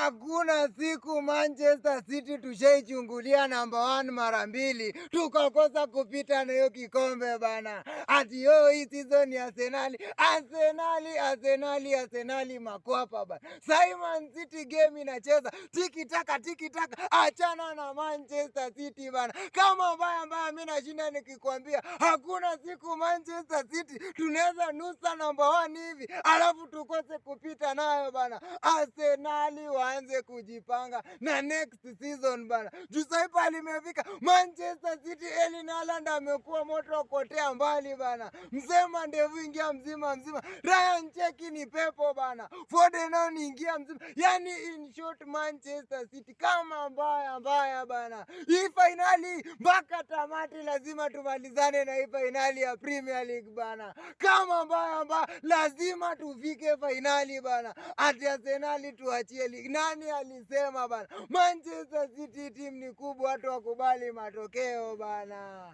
Hakuna siku Manchester City tushaichungulia namba 1 mara mbili tukakosa kupita na hiyo kikombe bana. Ati hii season ya Arsenali makwapa bana. Simon City game inacheza tiki taka, achana na Manchester City bana. Kama mbaya mimi nashinda nikikwambia hakuna siku Manchester City tunaweza nusa namba 1 hivi alafu tukose kupita nayo bana. Arsenali waanze kujipanga na next season bana. Jusaipa limefika Manchester City, Erling Haaland amekuwa moto kotea mbali bana. Msema ndevu ingia mzima. Ryan Cheki ni pepo bana. Foden nao ni ingia mzima. Yani in short Manchester City kama mbaya bana. Hii finali mpaka tamati lazima tumalizane na hii finali ya Premier League bana. Kama mbaya lazima tufike finali bana. Ati Arsenali tuachie ligi. Nani alisema bana? Manchester City team ni kubwa, watu wakubali matokeo bana.